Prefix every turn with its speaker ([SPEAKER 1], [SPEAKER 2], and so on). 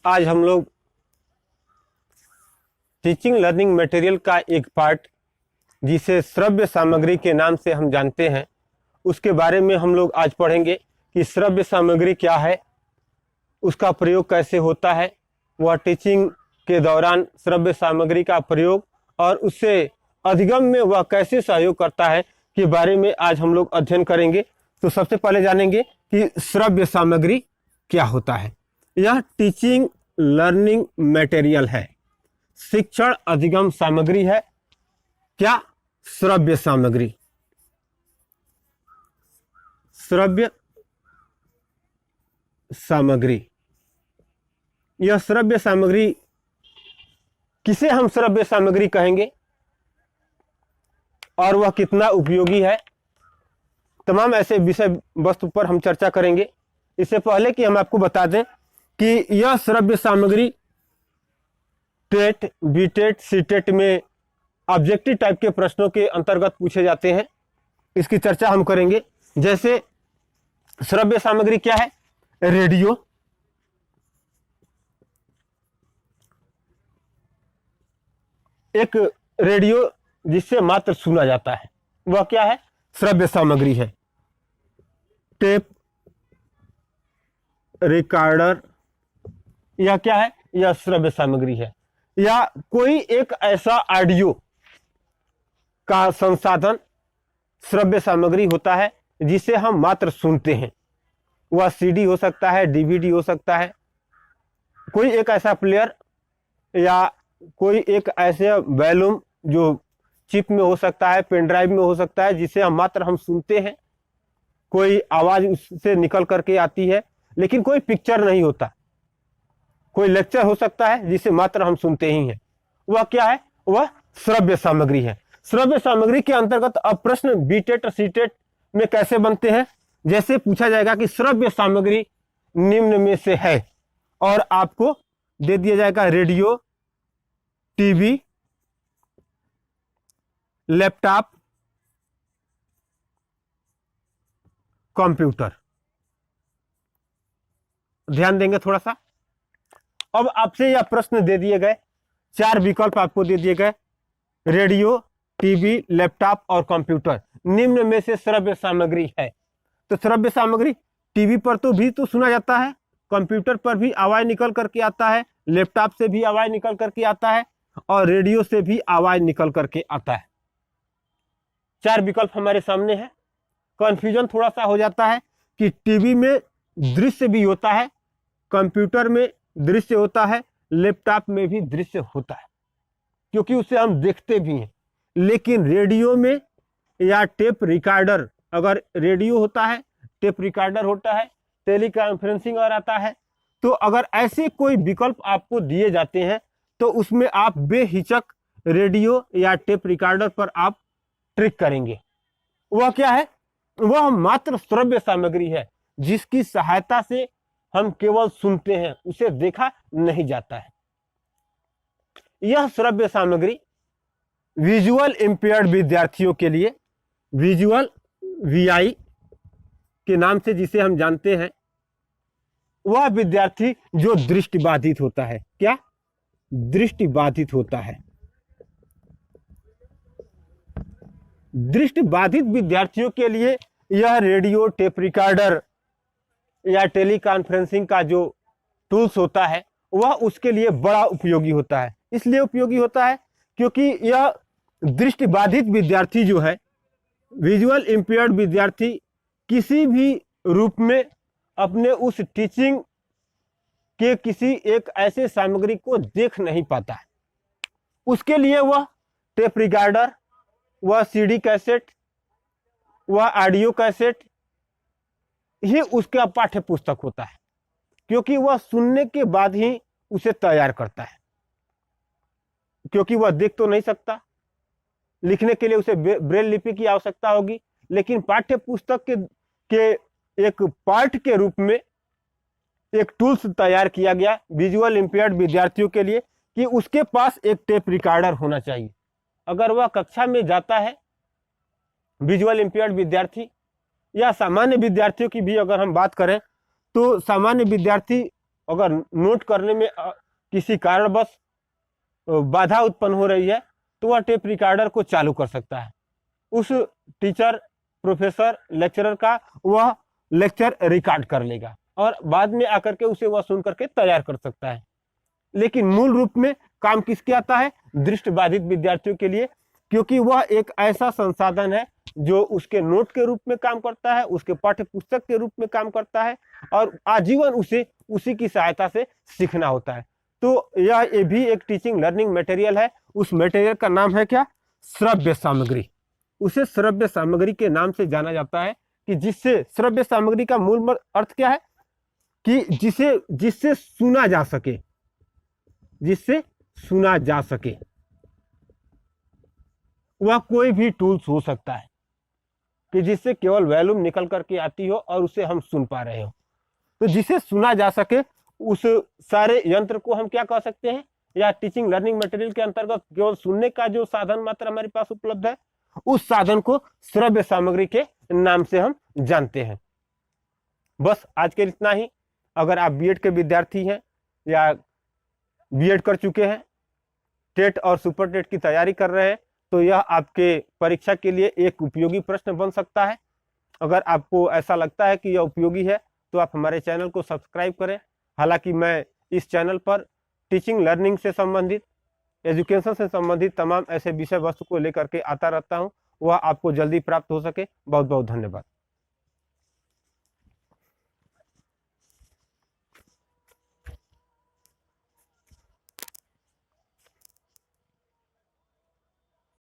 [SPEAKER 1] आज हम लोग टीचिंग लर्निंग मटेरियल का एक पार्ट जिसे श्रव्य सामग्री के नाम से हम जानते हैं, उसके बारे में हम लोग आज पढ़ेंगे कि श्रव्य सामग्री क्या है, उसका प्रयोग कैसे होता है, वह टीचिंग के दौरान श्रव्य सामग्री का प्रयोग और उससे अधिगम में वह कैसे सहयोग करता है के बारे में आज हम लोग अध्ययन करेंगे। तो सबसे पहले जानेंगे कि श्रव्य सामग्री क्या होता है। यह टीचिंग लर्निंग मटेरियल है, शिक्षण अधिगम सामग्री है। क्या? श्रव्य सामग्री। श्रव्य सामग्री, यह श्रव्य सामग्री किसे हम श्रव्य सामग्री कहेंगे और वह कितना उपयोगी है, तमाम ऐसे विषय वस्तु पर हम चर्चा करेंगे। इससे पहले कि हम आपको बता दें कि यह श्रव्य सामग्री टेट, बीटेट, सीटेट में ऑब्जेक्टिव टाइप के प्रश्नों के अंतर्गत पूछे जाते हैं। इसकी चर्चा हम करेंगे। जैसे श्रव्य सामग्री क्या है? रेडियो, एक रेडियो जिससे मात्र सुना जाता है, वह क्या है? श्रव्य सामग्री है। टेप रिकॉर्डर, यह क्या है? यह श्रव्य सामग्री है। या कोई एक ऐसा ऑडियो का संसाधन श्रव्य सामग्री होता है जिसे हम मात्र सुनते हैं। वह सीडी हो सकता है, डीवीडी हो सकता है, कोई एक ऐसा प्लेयर या कोई एक ऐसे वॉल्यूम जो चिप में हो सकता है, पेन ड्राइव में हो सकता है, जिसे हम मात्र सुनते हैं। कोई आवाज उससे निकल करके आती है लेकिन कोई पिक्चर नहीं होता। कोई लेक्चर हो सकता है जिसे मात्र हम सुनते ही हैं। वह क्या है? वह श्रव्य सामग्री है। श्रव्य सामग्री के अंतर्गत अब प्रश्न बीटेट और सीटेट में कैसे बनते हैं? जैसे पूछा जाएगा कि श्रव्य सामग्री निम्न में से है और आपको दे दिया जाएगा रेडियो, टीवी, लैपटॉप, कंप्यूटर। ध्यान देंगे थोड़ा सा। अब आपसे यह प्रश्न दे दिए गए, चार विकल्प आपको दे दिए गए, रेडियो, टीवी, लैपटॉप और कंप्यूटर निम्न में से श्रव्य सामग्री है। तो श्रव्य सामग्री टीवी पर तो भी तो सुना जाता है, कंप्यूटर पर भी आवाज निकल करके आता है, लैपटॉप से भी आवाज निकल करके आता है और रेडियो से भी आवाज निकल करके आता है। चार विकल्प हमारे सामने है। कंफ्यूजन थोड़ा सा हो जाता है कि टीवी में दृश्य भी होता है, कंप्यूटर में दृश्य होता है, लैपटॉप में भी दृश्य होता है, क्योंकि उसे हम देखते भी हैं। लेकिन रेडियो में या टेप रिकॉर्डर, अगर रेडियो होता है, टेप रिकॉर्डर होता है, टेलीकॉन्फ्रेंसिंग और आता है, तो अगर ऐसे कोई विकल्प आपको दिए जाते हैं तो उसमें आप बेहिचक रेडियो या टेप रिकॉर्डर पर आप ट्रिक करेंगे। वह क्या है? वह मात्र श्रव्य सामग्री है जिसकी सहायता से हम केवल सुनते हैं, उसे देखा नहीं जाता है। यह श्रव्य सामग्री विजुअल इंपेयर्ड विद्यार्थियों के लिए, विजुअल वीआई के नाम से जिसे हम जानते हैं, वह विद्यार्थी जो दृष्टिबाधित होता है। क्या? दृष्टिबाधित होता है। दृष्टिबाधित विद्यार्थियों के लिए यह रेडियो, टेप रिकॉर्डर या टेलीकॉन्फ्रेंसिंग का जो टूल्स होता है वह उसके लिए बड़ा उपयोगी होता है। इसलिए उपयोगी होता है क्योंकि यह दृष्टिबाधित विद्यार्थी जो है, विजुअल इंपेयर्ड विद्यार्थी, किसी भी रूप में अपने उस टीचिंग के किसी एक ऐसे सामग्री को देख नहीं पाता है। उसके लिए वह टेप रिकॉर्डर, वह सीडी कैसेट, वह ऑडियो कैसेट ही उसका पाठ्य पुस्तक होता है, क्योंकि वह सुनने के बाद ही उसे तैयार करता है। क्योंकि वह देख तो नहीं सकता, लिखने के लिए उसे ब्रेल लिपि की आवश्यकता होगी, लेकिन पाठ्य पुस्तक के एक पार्ट के रूप में एक टूल्स तैयार किया गया विजुअल इंपेयर्ड विद्यार्थियों के लिए कि उसके पास एक टेप रिकॉर्डर होना चाहिए। अगर वह कक्षा में जाता है, विजुअल इंपेयर्ड विद्यार्थी या सामान्य विद्यार्थियों की भी अगर हम बात करें तो सामान्य विद्यार्थी अगर नोट करने में किसी कारणवश बाधा उत्पन्न हो रही है तो वह टेप रिकॉर्डर को चालू कर सकता है। उस टीचर, प्रोफेसर, लेक्चरर का वह लेक्चर रिकॉर्ड कर लेगा और बाद में आकर के उसे वह सुन करके तैयार कर सकता है। लेकिन मूल रूप में काम किसके आता है? दृष्टिबाधित विद्यार्थियों के लिए, क्योंकि वह एक ऐसा संसाधन है जो उसके नोट के रूप में काम करता है, उसके पाठ्य पुस्तक के रूप में काम करता है और आजीवन उसे उसी की सहायता से सीखना होता है। तो ये भी एक टीचिंग लर्निंग मटेरियल है। उस मटेरियल का नाम है क्या? श्रव्य सामग्री। उसे श्रव्य सामग्री के नाम से जाना जाता है कि जिससे, श्रव्य सामग्री का मूल अर्थ क्या है? कि जिससे सुना जा सके, जिससे सुना जा सके। वह कोई भी टूल्स हो सकता है कि जिससे केवल वॉल्यूम निकल करके आती हो और उसे हम सुन पा रहे हो। तो जिसे सुना जा सके उस सारे यंत्र को हम क्या कह सकते हैं? या टीचिंग लर्निंग मटेरियल के अंतर्गत केवल सुनने का जो साधन मात्र हमारे पास उपलब्ध है, उस साधन को श्रव्य सामग्री के नाम से हम जानते हैं। बस आज के इतना ही। अगर आप बीएड के विद्यार्थी हैं या बीएड कर चुके हैं, टेट और सुपर टेट की तैयारी कर रहे हैं, तो यह आपके परीक्षा के लिए एक उपयोगी प्रश्न बन सकता है। अगर आपको ऐसा लगता है कि यह उपयोगी है तो आप हमारे चैनल को सब्सक्राइब करें। हालांकि मैं इस चैनल पर टीचिंग लर्निंग से संबंधित, एजुकेशन से संबंधित तमाम ऐसे विषय वस्तु को लेकर के आता रहता हूं। वह आपको जल्दी प्राप्त हो सके। बहुत बहुत धन्यवाद।